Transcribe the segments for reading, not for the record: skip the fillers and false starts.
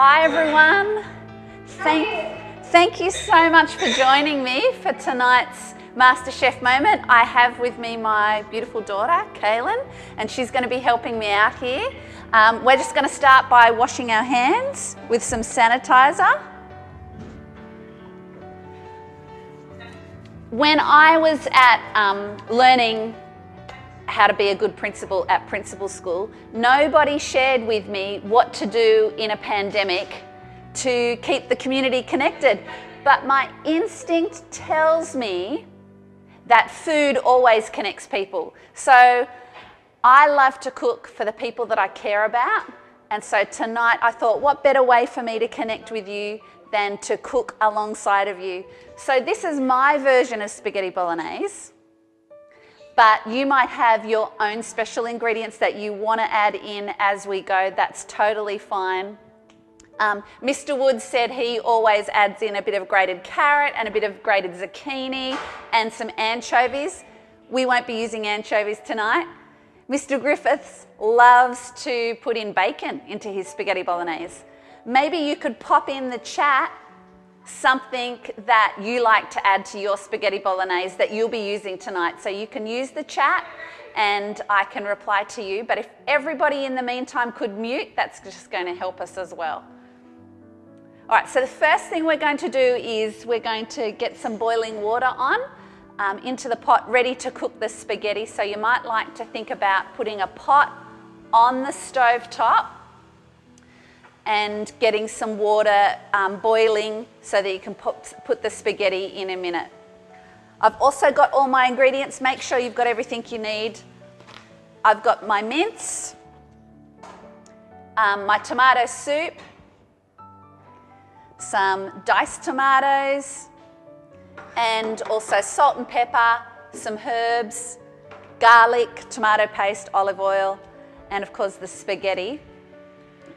Hi everyone. Thank you so much for joining me for tonight's MasterChef moment. I have with me my beautiful daughter, Kaylin, and she's going to be helping me out here. We're just going to start by washing our hands with some sanitizer. When I was at learning how to be a good principal at principal school, nobody shared with me what to do in a pandemic to keep the community connected. But my instinct tells me that food always connects people. So I love to cook for the people that I care about. And so tonight I thought, what better way for me to connect with you than to cook alongside of you. So this is my version of spaghetti bolognese, but you might have your own special ingredients that you want to add in as we go. That's totally fine. Mr. Wood said he always adds in a bit of grated carrot and a bit of grated zucchini and some anchovies. We won't be using anchovies tonight. Mr. Griffiths loves to put in bacon into his spaghetti bolognese. Maybe you could pop in the chat something that you like to add to your spaghetti bolognese that you'll be using tonight. So you can use the chat and I can reply to you. But if everybody in the meantime could mute, that's just going to help us as well. All right, so the first thing we're going to do is we're going to get some boiling water on into the pot ready to cook the spaghetti. So you might like to think about putting a pot on the stove top and getting some water boiling so that you can put the spaghetti in a minute. I've also got all my ingredients. Make sure you've got everything you need. I've got my mince, my tomato soup, some diced tomatoes, and also salt and pepper, some herbs, garlic, tomato paste, olive oil, and of course the spaghetti.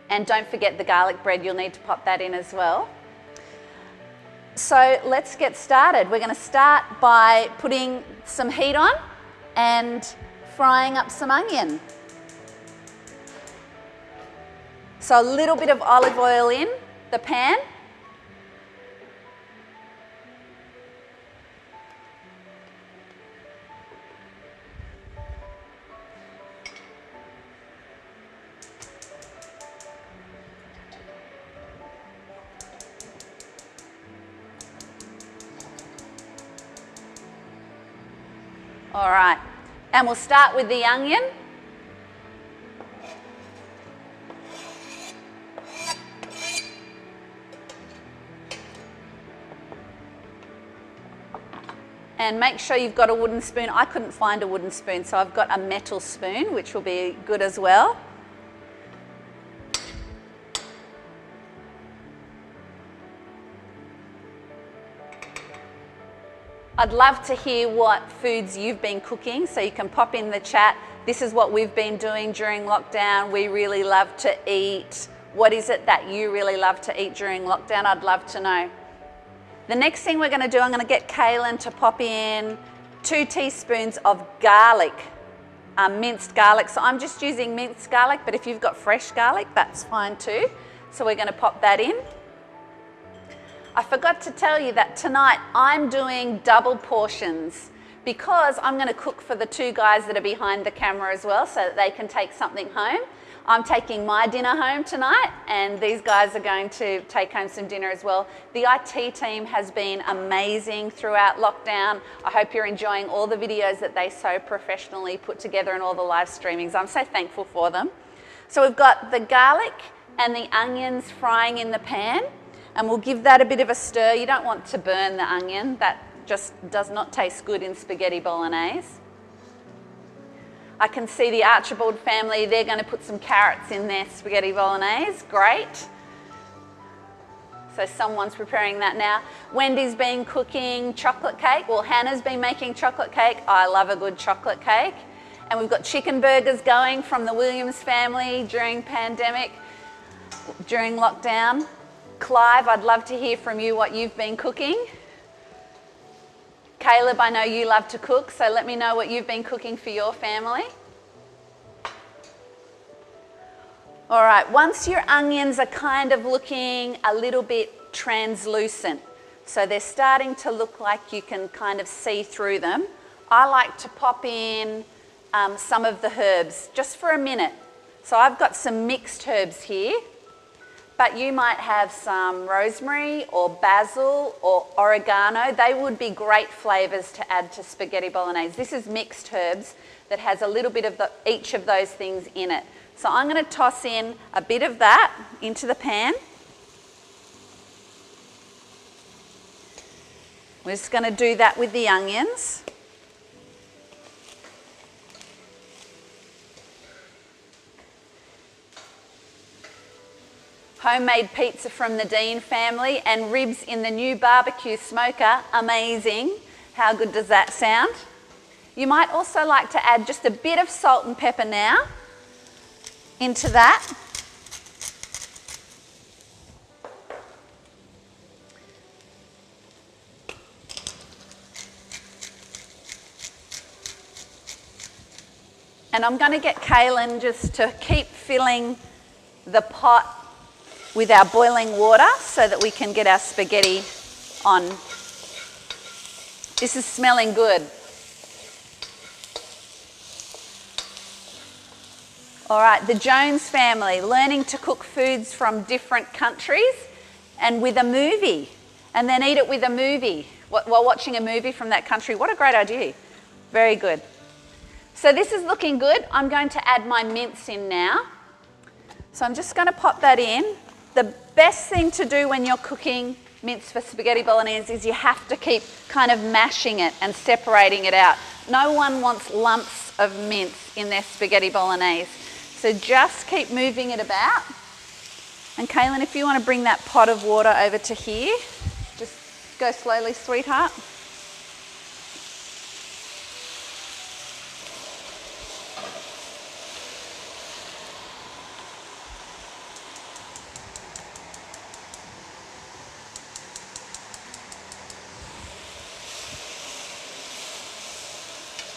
And don't forget the garlic bread, you'll need to pop that in as well. So let's get started. We're going to start by putting some heat on and frying up some onion. So a little bit of olive oil in the pan. All right, and we'll start with the onion. And make sure you've got a wooden spoon. I couldn't find a wooden spoon, so I've got a metal spoon, which will be good as well. I'd love to hear what foods you've been cooking, so you can pop in the chat. This is what we've been doing during lockdown. We really love to eat. What is it that you really love to eat during lockdown? I'd love to know. The next thing we're going to do, I'm going to get Kaylin to pop in 2 teaspoons of garlic, minced garlic. So I'm just using minced garlic, but if you've got fresh garlic, that's fine too. So we're going to pop that in. I forgot to tell you that tonight I'm doing double portions because I'm going to cook for the 2 guys that are behind the camera as well so that they can take something home. I'm taking my dinner home tonight and these guys are going to take home some dinner as well. The IT team has been amazing throughout lockdown. I hope you're enjoying all the videos that they so professionally put together and all the live streamings. I'm so thankful for them. So we've got the garlic and the onions frying in the pan. And we'll give that a bit of a stir. You don't want to burn the onion. That just does not taste good in spaghetti bolognese. I can see the Archibald family, they're going to put some carrots in their spaghetti bolognese. Great. So someone's preparing that now. Wendy's been cooking chocolate cake. Well, Hannah's been making chocolate cake. I love a good chocolate cake. And we've got chicken burgers going from the Williams family during pandemic, during lockdown. Clive, I'd love to hear from you what you've been cooking. Caleb, I know you love to cook, so let me know what you've been cooking for your family. All right, once your onions are kind of looking a little bit translucent, so they're starting to look like you can kind of see through them, I like to pop in some of the herbs just for a minute. So I've got some mixed herbs here, but you might have some rosemary or basil or oregano. They would be great flavours to add to spaghetti bolognese. This is mixed herbs that has a little bit of each of those things in it. So I'm going to toss in a bit of that into the pan. We're just going to do that with the onions. Homemade pizza from the Dean family and ribs in the new barbecue smoker. Amazing. How good does that sound? You might also like to add just a bit of salt and pepper now into that. And I'm going to get Kaylin just to keep filling the pot with our boiling water so that we can get our spaghetti on. This is smelling good. All right, the Jones family, learning to cook foods from different countries and with a movie, and then eat it with a movie while watching a movie from that country. What a great idea. Very good. So this is looking good. I'm going to add my mince in now. So I'm just going to pop that in. The best thing to do when you're cooking mince for spaghetti bolognese is you have to keep kind of mashing it and separating it out. No one wants lumps of mince in their spaghetti bolognese. So just keep moving it about. And Kaylin, if you want to bring that pot of water over to here, just go slowly, sweetheart.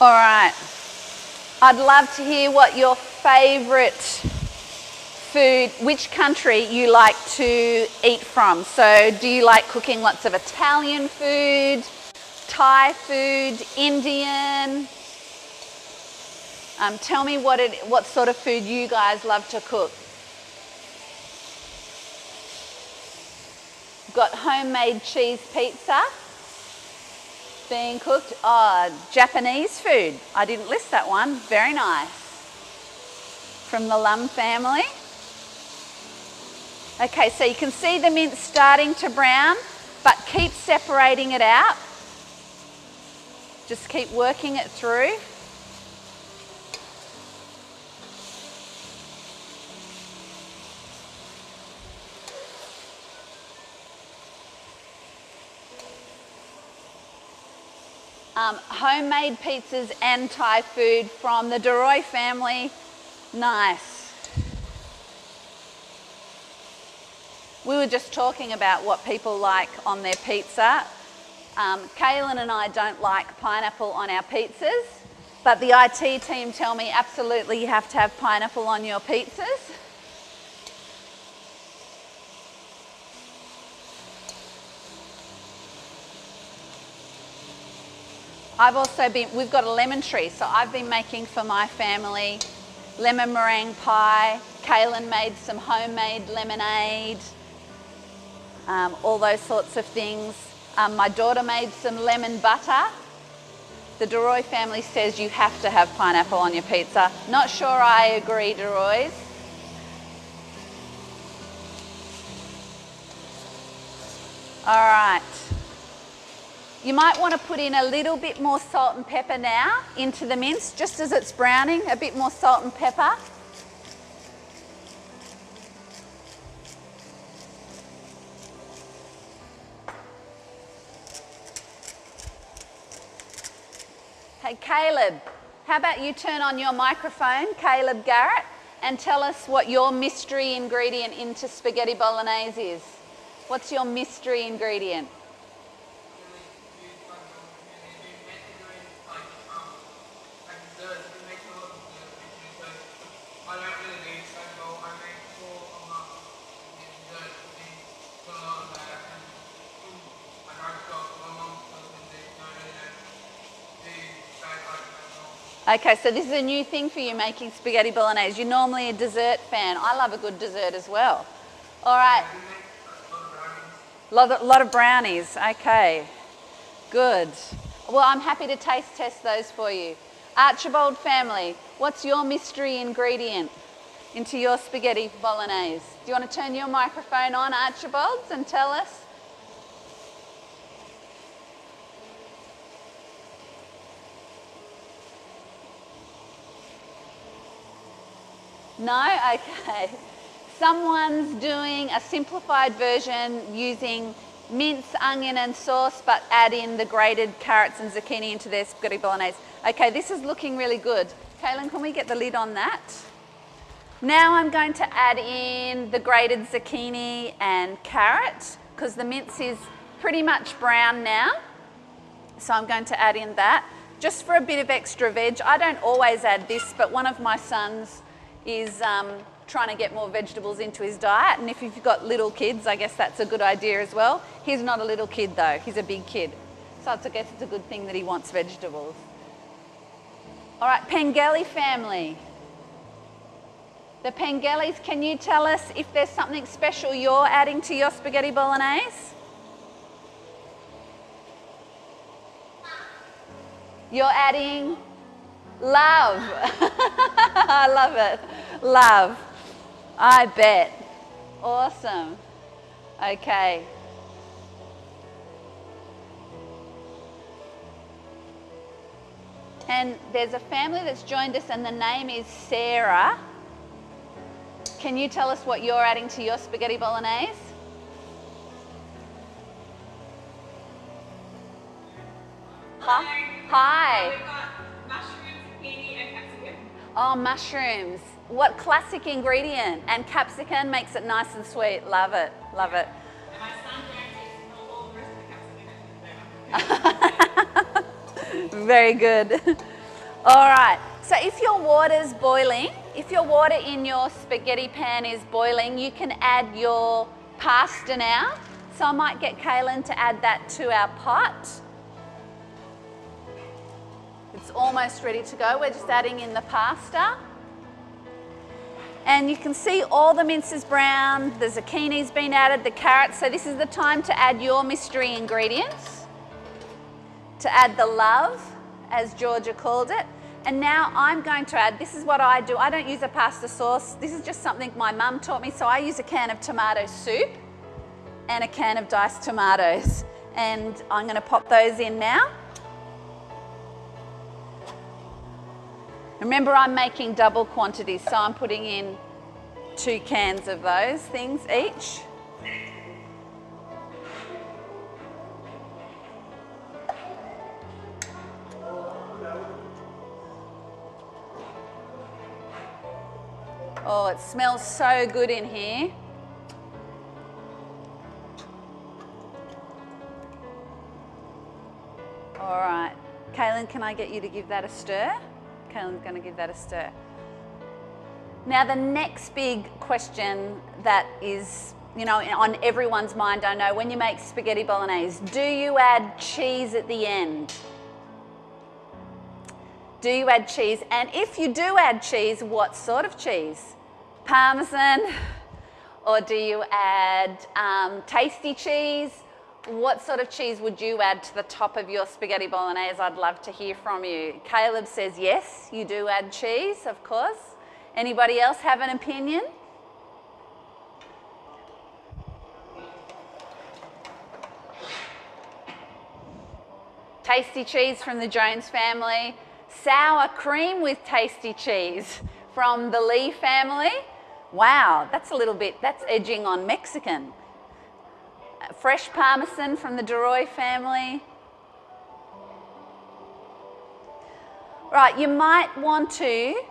All right, I'd love to hear what your favourite food, which country you like to eat from. So do you like cooking lots of Italian food, Thai food, Indian? Tell me what sort of food you guys love to cook. Got homemade cheese pizza being cooked. Oh, Japanese food. I didn't list that one. Very nice. From the Lum family. Okay, so you can see the mince starting to brown, but keep separating it out. Just keep working it through. Homemade pizzas and Thai food from the DeRoy family. Nice. We were just talking about what people like on their pizza. Kaylin and I don't like pineapple on our pizzas, but the IT team tell me absolutely you have to have pineapple on your pizzas. We've got a lemon tree, so I've been making for my family lemon meringue pie. Kaylin made some homemade lemonade, all those sorts of things. My daughter made some lemon butter. The DeRoy family says you have to have pineapple on your pizza. Not sure I agree, DeRoys. All right. You might want to put in a little bit more salt and pepper now into the mince, just as it's browning, a bit more salt and pepper. Hey Caleb, how about you turn on your microphone, Caleb Garrett, and tell us what your mystery ingredient into spaghetti bolognese is. What's your mystery ingredient? Okay, so this is a new thing for you, making spaghetti bolognese. You're normally a dessert fan. I love a good dessert as well. All right. Lot of brownies. Okay, good. Well, I'm happy to taste test those for you. Archibald family, what's your mystery ingredient into your spaghetti bolognese? Do you want to turn your microphone on, Archibald, and tell us? No? Okay. Someone's doing a simplified version using mince, onion and sauce, but add in the grated carrots and zucchini into their spaghetti bolognese. Okay, this is looking really good. Kaylin, can we get the lid on that? Now I'm going to add in the grated zucchini and carrot because the mince is pretty much brown now. So I'm going to add in that just for a bit of extra veg. I don't always add this, but one of my sons is trying to get more vegetables into his diet, and if you've got little kids, I guess that's a good idea as well. He's not a little kid though, he's a big kid. So I guess it's a good thing that he wants vegetables. All right, Pengelly family. The Pengellies, can you tell us if there's something special you're adding to your spaghetti bolognese? You're adding love. I love it. Love. I bet. Awesome. Okay. And there's a family that's joined us and the name is Sarah. Can you tell us what you're adding to your spaghetti bolognese? Hi. We've got mushrooms, zucchini, and capsicum. Oh, mushrooms. What classic ingredient? And capsicum makes it nice and sweet. Love it. Love it. And my son guarantees all the rest of the capsicum. Very good. All right. So if your water's boiling, if your water in your spaghetti pan is boiling, you can add your pasta now. So I might get Kaylin to add that to our pot. It's almost ready to go. We're just adding in the pasta. And you can see all the mince is brown, the zucchini's been added, the carrots. So this is the time to add your mystery ingredients. To add the love, as Georgia called it. And now I'm going to add, this is what I do. I don't use a pasta sauce. This is just something my mum taught me. So I use a can of tomato soup and a can of diced tomatoes. And I'm going to pop those in now. Remember, I'm making double quantities, so I'm putting in 2 cans of those things each. Oh, it smells so good in here. All right. Kaylin, can I get you to give that a stir? Kaylin's going to give that a stir. Now the next big question that is, you know, on everyone's mind, I know, when you make spaghetti bolognese, do you add cheese at the end? Do you add cheese? And if you do add cheese, what sort of cheese? Parmesan? Or do you add tasty cheese? What sort of cheese would you add to the top of your spaghetti bolognese? I'd love to hear from you. Caleb says yes, you do add cheese, of course. Anybody else have an opinion? Tasty cheese from the Jones family. Sour cream with tasty cheese from the Lee family. Wow, that's a little bit, that's edging on Mexican. Fresh Parmesan from the DeRoy family. Right, you might want to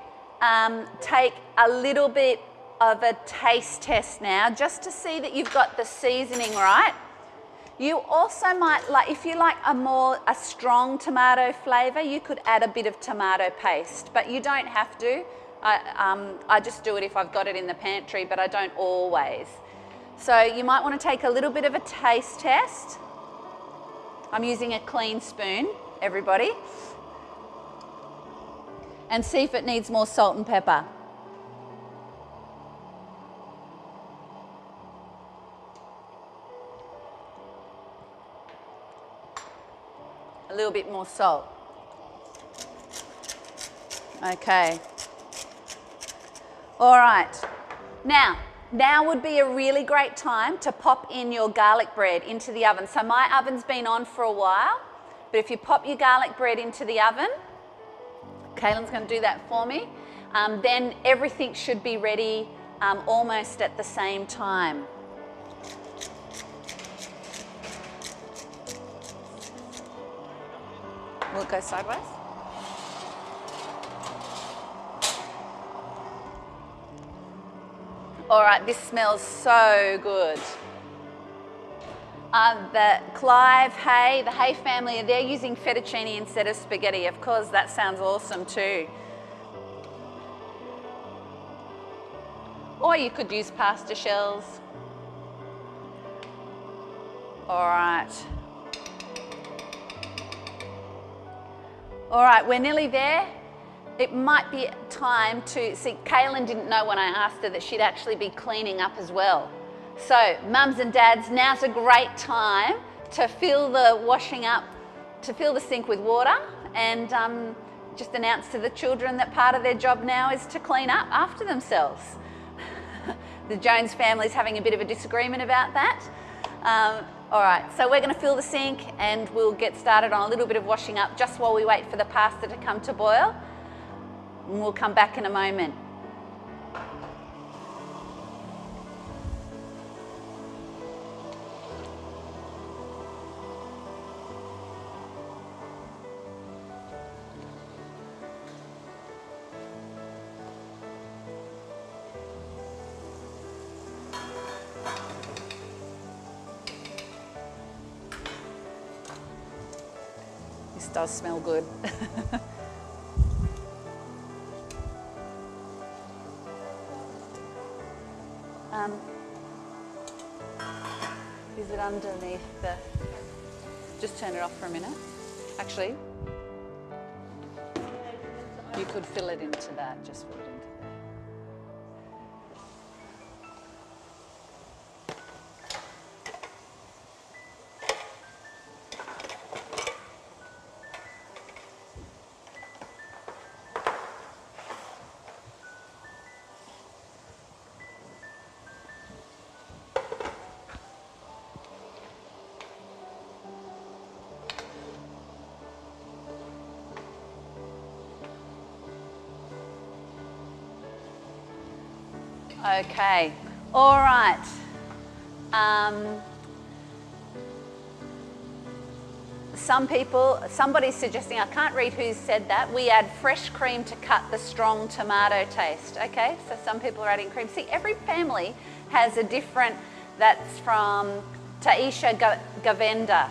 take a little bit of a taste test now just to see that you've got the seasoning right. You also might, like, if you like a strong tomato flavour, you could add a bit of tomato paste, but you don't have to. I just do it if I've got it in the pantry, but I don't always. So you might want to take a little bit of a taste test. I'm using a clean spoon, everybody. and see if it needs more salt and pepper. A little bit more salt. Okay. All right. Now would be a really great time to pop in your garlic bread into the oven. So my oven's been on for a while, but if you pop your garlic bread into the oven, Caitlin's going to do that for me, then everything should be ready almost at the same time. Will it go sideways? All right, this smells so good. The Clive Hay, the Hay family, they're using fettuccine instead of spaghetti. Of course, that sounds awesome too. Or you could use pasta shells. All right. All right, we're nearly there. It might be time to, see, Caitlin didn't know when I asked her that she'd actually be cleaning up as well. So, mums and dads, now's a great time to fill the washing up, to fill the sink with water, and just announce to the children that part of their job now is to clean up after themselves. The Jones family's having a bit of a disagreement about that. All right, so we're going to fill the sink and we'll get started on a little bit of washing up just while we wait for the pasta to come to boil. And we'll come back in a moment. This does smell good. Is it underneath the... Just turn it off for a minute. Actually, you could fill it into that, just fill it into there. Okay, all right. Somebody's suggesting, I can't read who said that, we add fresh cream to cut the strong tomato taste. Okay, so some people are adding cream. See, every family has a different, that's from Taisha Govenda.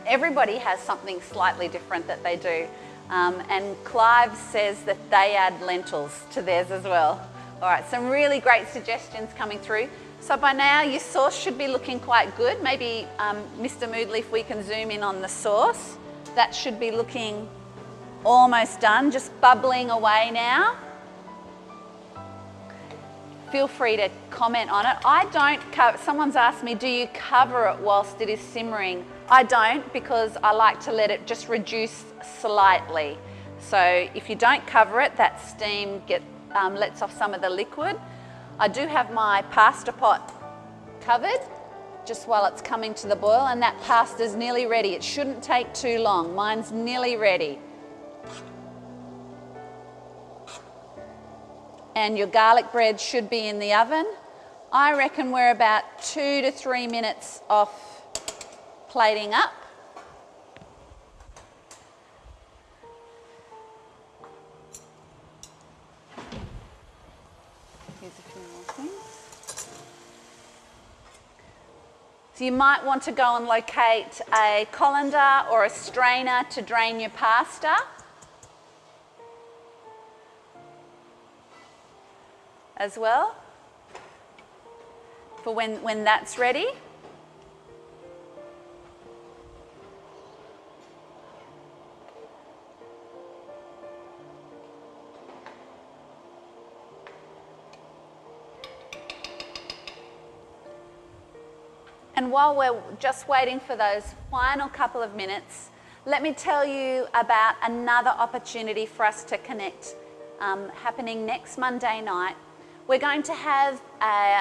Everybody has something slightly different that they do. And Clive says that they add lentils to theirs as well. All right, some really great suggestions coming through. So by now your sauce should be looking quite good. Maybe Mr. Moodley, if we can zoom in on the sauce, that should be looking almost done, just bubbling away now. Feel free to comment on it. I don't cover, someone's asked me, do you cover it whilst it is simmering? I don't, because I like to let it just reduce slightly. So if you don't cover it, that steam lets off some of the liquid. I do have my pasta pot covered just while it's coming to the boil, and that pasta's nearly ready. It shouldn't take too long. Mine's nearly ready. And your garlic bread should be in the oven. I reckon we're about 2 to 3 minutes off plating up. Here's a few more things. So you might want to go and locate a colander or a strainer to drain your pasta. As well, for when that's ready. And while we're just waiting for those final couple of minutes, let me tell you about another opportunity for us to connect happening next Monday night. We're going to have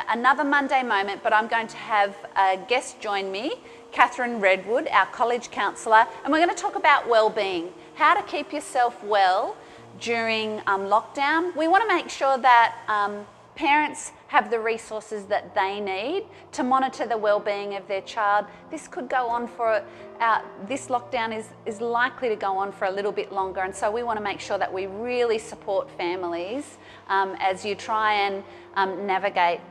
another Monday moment, but I'm going to have a guest join me, Catherine Redwood, our college counsellor, and we're going to talk about well-being, how to keep yourself well during lockdown. We want to make sure that parents have the resources that they need to monitor the well-being of their child. This could go on for, this lockdown is likely to go on for a little bit longer, and so we want to make sure that we really support families as you try and navigate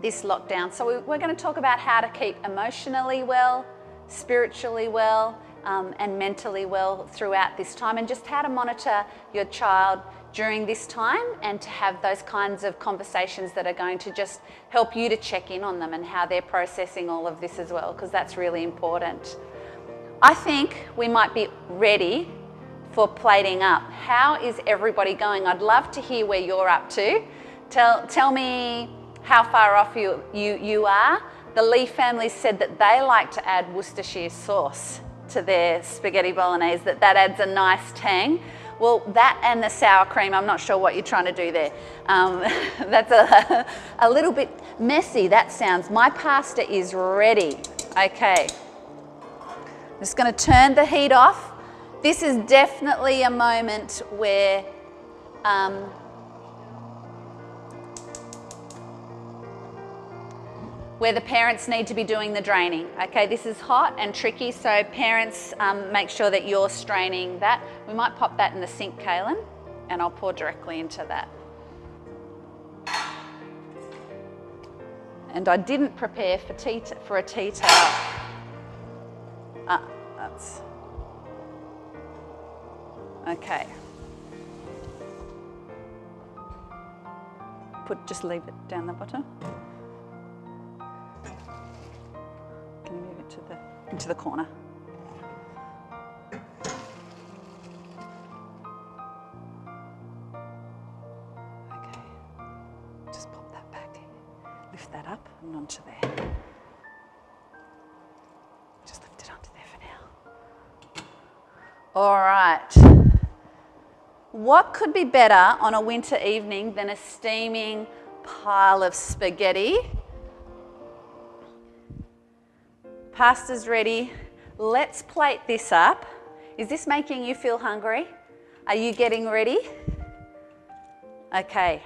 this lockdown. So we're going to talk about how to keep emotionally well, spiritually well, and mentally well throughout this time, and just how to monitor your child during this time and to have those kinds of conversations that are going to just help you to check in on them and how they're processing all of this as well, because that's really important. I think we might be ready for plating up. How is everybody going? I'd love to hear where you're up to. Tell me how far off you are. The Lee family said that they like to add Worcestershire sauce to their spaghetti bolognese, that adds a nice tang. Well, that and the sour cream, I'm not sure what you're trying to do there. That's a little bit messy, that sounds. My pasta is ready. Okay. I'm just going to turn the heat off. This is definitely a moment where the parents need to be doing the draining. Okay, this is hot and tricky, so parents make sure that you're straining that. We might pop that in the sink, Kaylin, and I'll pour directly into that. And I didn't prepare for a tea towel. That's okay. Just leave it down the bottom. Can you move it into the corner? Okay, just pop that back. Lift that up and onto there. Just lift it onto there for now. All right. What could be better on a winter evening than a steaming pile of spaghetti? Pasta's ready. Let's plate this up. Is this making you feel hungry? Are you getting ready? Okay.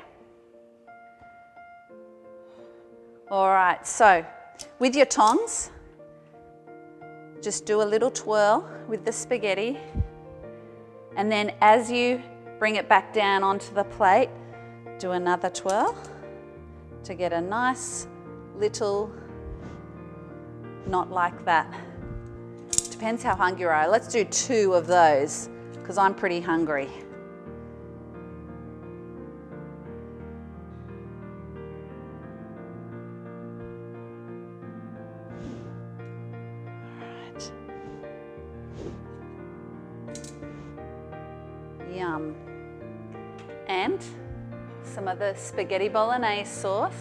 All right, so with your tongs, just do a little twirl with the spaghetti, and then as you bring it back down onto the plate, do another twirl to get a nice little knot like that. Depends how hungry you are. Let's do 2 of those because I'm pretty hungry. All right. Yum. And some of the spaghetti bolognese sauce.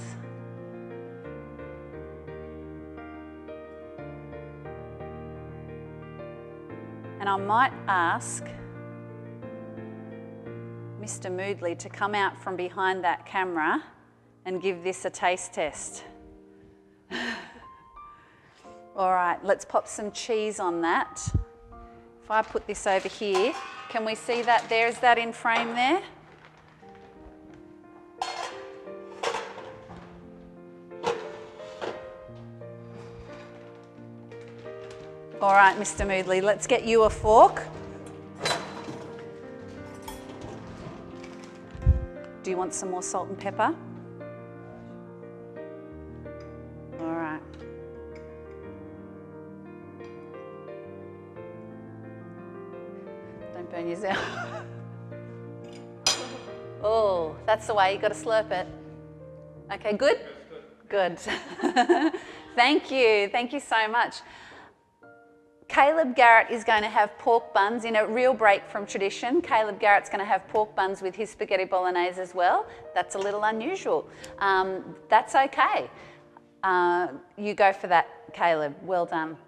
And I might ask Mr. Moodley to come out from behind that camera and give this a taste test. All right, let's pop some cheese on that. If I put this over here, can we see that there? Is that in frame there? All right, Mr. Moodley, let's get you a fork. Do you want some more salt and pepper? All right. Don't burn yourself. Oh, that's the way, you got to slurp it. Okay, good? Good. Thank you so much. Caleb Garrett is going to have pork buns in a real break from tradition. Caleb Garrett's going to have pork buns with his spaghetti bolognese as well. That's a little unusual. That's okay. You go for that Caleb. Well done.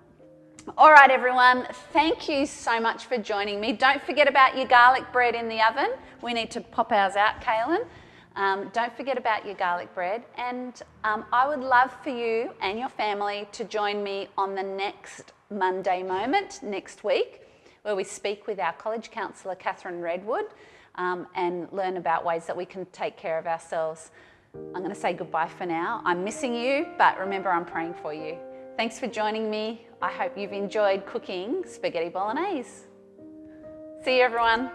All right, everyone. Thank you so much for joining me. Don't forget about your garlic bread in the oven. We need to pop ours out, Kaylin. Don't forget about your garlic bread. And I would love for you and your family to join me on the next Monday Moment next week, where we speak with our college counsellor, Catherine Redwood, and learn about ways that we can take care of ourselves. I'm going to say goodbye for now. I'm missing you, but remember, I'm praying for you. Thanks for joining me. I hope you've enjoyed cooking spaghetti bolognese. See you, everyone.